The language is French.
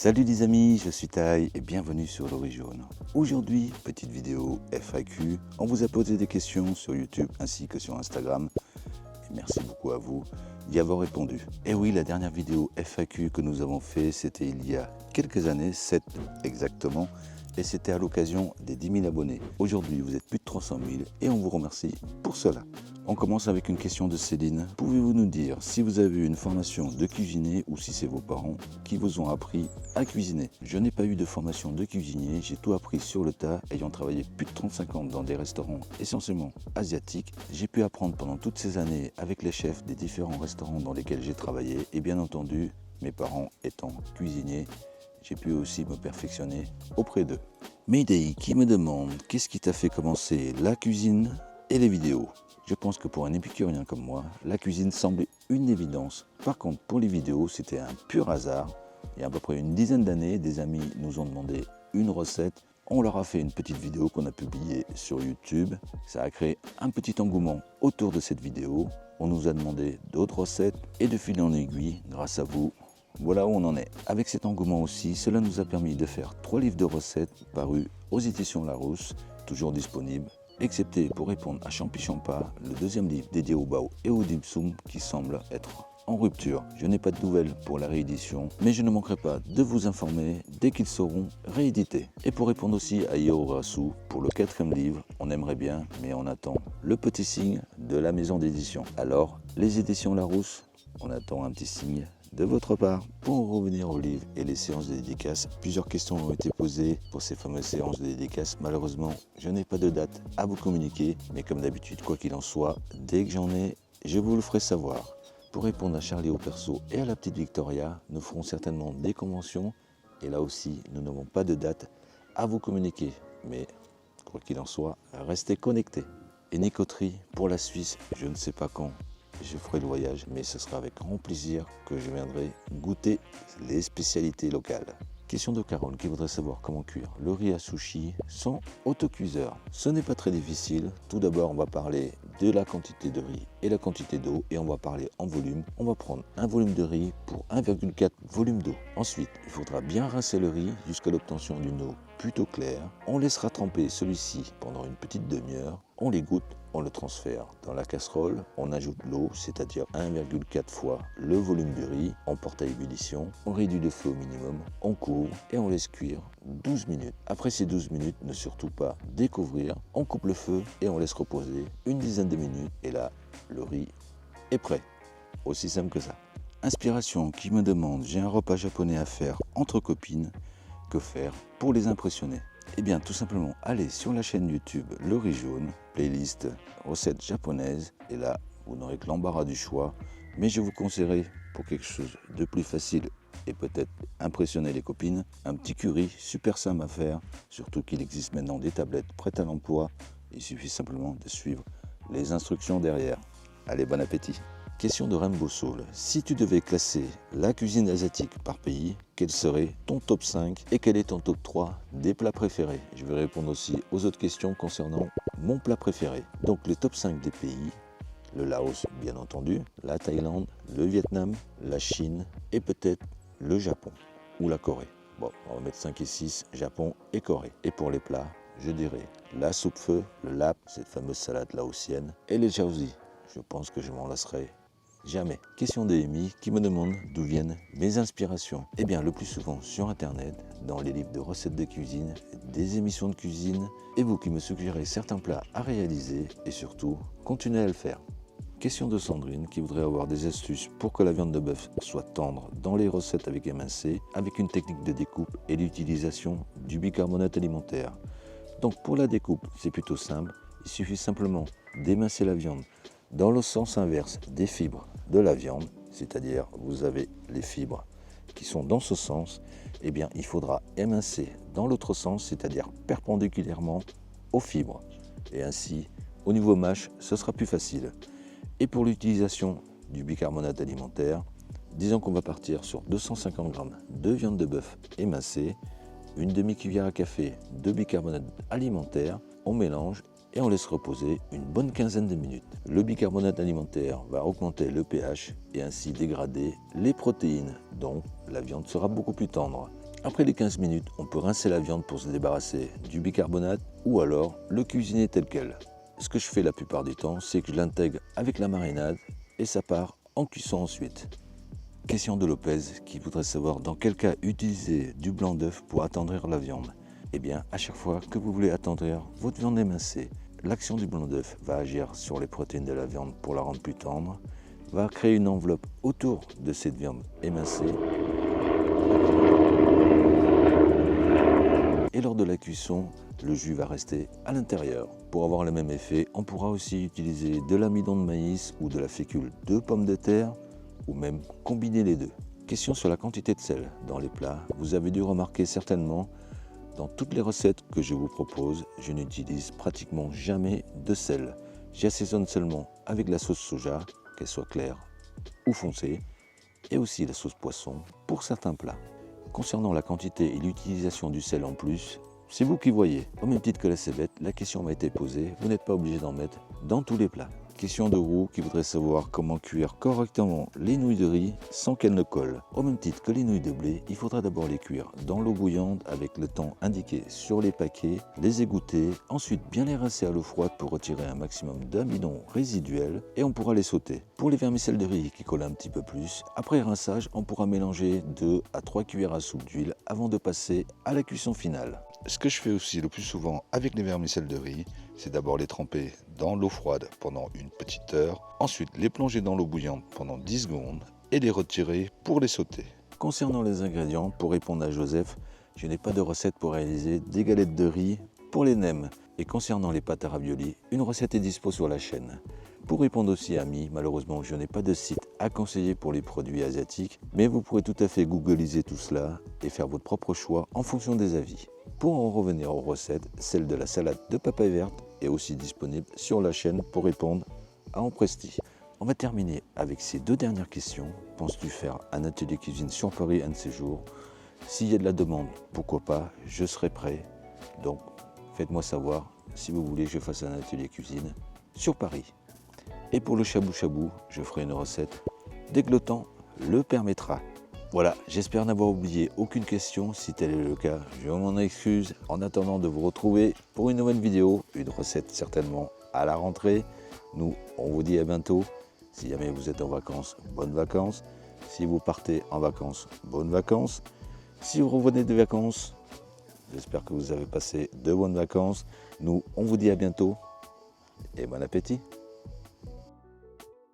Salut les amis, je suis Taï et bienvenue sur Le Riz Jaune. Aujourd'hui, petite vidéo FAQ. On vous a posé des questions sur YouTube ainsi que sur Instagram. Et merci beaucoup à vous d'y avoir répondu. Et oui, la dernière vidéo FAQ que nous avons fait, c'était il y a quelques années, 7 exactement. Et c'était à l'occasion des 10 000 abonnés. Aujourd'hui, vous êtes plus de 300 000 et on vous remercie pour cela. On commence avec une question de Céline. Pouvez-vous nous dire si vous avez eu une formation de cuisinier ou si c'est vos parents qui vous ont appris à cuisiner? Je n'ai pas eu de formation de cuisinier, j'ai tout appris sur le tas. Ayant travaillé plus de 35 ans dans des restaurants essentiellement asiatiques, j'ai pu apprendre pendant toutes ces années avec les chefs des différents restaurants dans lesquels j'ai travaillé. Et bien entendu, mes parents étant cuisiniers, j'ai pu aussi me perfectionner auprès d'eux. Mayday qui me demande qu'est-ce qui t'a fait commencer la cuisine et les vidéos? Je pense que pour un épicurien comme moi, la cuisine semblait une évidence. Par contre, pour les vidéos, c'était un pur hasard. Il y a à peu près une dizaine d'années, des amis nous ont demandé une recette. On leur a fait une petite vidéo qu'on a publiée sur YouTube. Ça a créé un petit engouement autour de cette vidéo. On nous a demandé d'autres recettes et de fil en aiguille, grâce à vous, voilà où on en est. Avec cet engouement aussi, cela nous a permis de faire 3 livres de recettes parus aux éditions Larousse, toujours disponibles, excepté pour répondre à Champi Champa, le deuxième livre dédié au bao et au dim sum qui semble être en rupture. Je n'ai pas de nouvelles pour la réédition, mais je ne manquerai pas de vous informer dès qu'ils seront réédités. Et pour répondre aussi à Yorasu, pour le 4e livre, on aimerait bien, mais on attend le petit signe de la maison d'édition. Alors, les éditions Larousse, on attend un petit signe de votre part. Pour revenir au livre et les séances de dédicaces, plusieurs questions ont été posées pour ces fameuses séances de dédicaces. Malheureusement, je n'ai pas de date à vous communiquer, mais comme d'habitude, quoi qu'il en soit, dès que j'en ai, je vous le ferai savoir. Pour répondre à Charlie au perso et à la petite Victoria, nous ferons certainement des conventions, et là aussi, nous n'avons pas de date à vous communiquer, mais quoi qu'il en soit, restez connectés. Et Nicoterie pour la Suisse, je ne sais pas quand je ferai le voyage, mais ce sera avec grand plaisir que je viendrai goûter les spécialités locales. Question de Carole qui voudrait savoir comment cuire le riz à sushi sans autocuiseur. Ce n'est pas très difficile. Tout d'abord, on va parler de la quantité de riz et la quantité d'eau et on va parler en volume. On va prendre un volume de riz pour 1,4 volume d'eau. Ensuite, il faudra bien rincer le riz jusqu'à l'obtention d'une eau plutôt claire. On laissera tremper celui-ci pendant une petite demi-heure. On l'égoutte. On le transfère dans la casserole, on ajoute l'eau, c'est-à-dire 1,4 fois le volume du riz, on porte à ébullition, on réduit le feu au minimum, on couvre et on laisse cuire 12 minutes. Après ces 12 minutes, ne surtout pas découvrir, on coupe le feu et on laisse reposer une dizaine de minutes et là, le riz est prêt. Aussi simple que ça. Inspiration qui me demande, j'ai un repas japonais à faire entre copines, que faire pour les impressionner? Eh bien, tout simplement, allez sur la chaîne YouTube Le Riz Jaune, playlist recettes japonaises. Et là, vous n'aurez que l'embarras du choix. Mais je vous conseillerais, pour quelque chose de plus facile et peut-être impressionner les copines, un petit curry super simple à faire. Surtout qu'il existe maintenant des tablettes prêtes à l'emploi. Il suffit simplement de suivre les instructions derrière. Allez, bon appétit! Question de Rainbow Soul. Si tu devais classer la cuisine asiatique par pays, quel serait ton top 5 et quel est ton top 3 des plats préférés? Je vais répondre aussi aux autres questions concernant mon plat préféré. Donc le top 5 des pays, le Laos bien entendu, la Thaïlande, le Vietnam, la Chine et peut-être le Japon ou la Corée. Bon, on va mettre 5 et 6, Japon et Corée. Et pour les plats, je dirais la soupe feu, le lap, cette fameuse salade laotienne, et les jiaozi. Je pense que je m'en lasserai jamais. Question d'Amy qui me demande d'où viennent mes inspirations. Eh bien, le plus souvent sur Internet, dans les livres de recettes de cuisine, des émissions de cuisine, et vous qui me suggérez certains plats à réaliser, et surtout, continuez à le faire. Question de Sandrine qui voudrait avoir des astuces pour que la viande de bœuf soit tendre dans les recettes avec émincé, avec une technique de découpe et l'utilisation du bicarbonate alimentaire. Donc pour la découpe, c'est plutôt simple, il suffit simplement d'émincer la viande dans le sens inverse des fibres de la viande, c'est-à-dire vous avez les fibres qui sont dans ce sens, eh bien il faudra émincer dans l'autre sens, c'est-à-dire perpendiculairement aux fibres. Et ainsi, au niveau mâche, ce sera plus facile. Et pour l'utilisation du bicarbonate alimentaire, disons qu'on va partir sur 250 g de viande de bœuf émincée, une demi-cuillère à café de bicarbonate alimentaire, on mélange et on laisse reposer une bonne quinzaine de minutes. Le bicarbonate alimentaire va augmenter le pH et ainsi dégrader les protéines, donc la viande sera beaucoup plus tendre. Après les 15 minutes, on peut rincer la viande pour se débarrasser du bicarbonate ou alors le cuisiner tel quel. Ce que je fais la plupart du temps, c'est que je l'intègre avec la marinade et ça part en cuisson ensuite. Question de Lopez qui voudrait savoir dans quel cas utiliser du blanc d'œuf pour attendrir la viande. Eh bien, à chaque fois que vous voulez attendrir votre viande émincée, l'action du blanc d'œuf va agir sur les protéines de la viande pour la rendre plus tendre, va créer une enveloppe autour de cette viande émincée. Et lors de la cuisson, le jus va rester à l'intérieur. Pour avoir le même effet, on pourra aussi utiliser de l'amidon de maïs ou de la fécule de pommes de terre ou même combiner les deux. Question sur la quantité de sel dans les plats. Vous avez dû remarquer certainement, dans toutes les recettes que je vous propose, je n'utilise pratiquement jamais de sel. J'assaisonne seulement avec la sauce soja, qu'elle soit claire ou foncée, et aussi la sauce poisson pour certains plats. Concernant la quantité et l'utilisation du sel en plus, c'est vous qui voyez. Au même titre que la cébette, la question m'a été posée, vous n'êtes pas obligé d'en mettre dans tous les plats. Question de Roux qui voudrait savoir comment cuire correctement les nouilles de riz sans qu'elles ne collent. Au même titre que les nouilles de blé, il faudra d'abord les cuire dans l'eau bouillante avec le temps indiqué sur les paquets, les égoutter, ensuite bien les rincer à l'eau froide pour retirer un maximum d'amidon résiduel et on pourra les sauter. Pour les vermicelles de riz qui collent un petit peu plus, après rinçage, on pourra mélanger 2 à 3 cuillères à soupe d'huile avant de passer à la cuisson finale. Ce que je fais aussi le plus souvent avec les vermicelles de riz, c'est d'abord les tremper dans l'eau froide pendant une petite heure, ensuite les plonger dans l'eau bouillante pendant 10 secondes et les retirer pour les sauter. Concernant les ingrédients, pour répondre à Joseph, je n'ai pas de recette pour réaliser des galettes de riz pour les nems. Et concernant les pâtes à raviolis, une recette est dispo sur la chaîne. Pour répondre aussi à Ami, malheureusement je n'ai pas de site à conseiller pour les produits asiatiques, mais vous pourrez tout à fait googliser tout cela et faire votre propre choix en fonction des avis. Pour en revenir aux recettes, celle de la salade de papaye verte est aussi disponible sur la chaîne pour répondre à Empresti. On va terminer avec ces 2 dernières questions. Penses-tu faire un atelier cuisine sur Paris un de ces jours? S'il y a de la demande, pourquoi pas, je serai prêt. Donc faites-moi savoir si vous voulez que je fasse un atelier cuisine sur Paris. Et pour le chabou-chabou, je ferai une recette dès que le temps le permettra. Voilà, j'espère n'avoir oublié aucune question. Si tel est le cas, je m'en excuse. En attendant de vous retrouver pour une nouvelle vidéo, une recette certainement à la rentrée. Nous, on vous dit à bientôt. Si jamais vous êtes en vacances, bonnes vacances. Si vous partez en vacances, bonnes vacances. Si vous revenez de vacances, j'espère que vous avez passé de bonnes vacances. Nous, on vous dit à bientôt et bon appétit.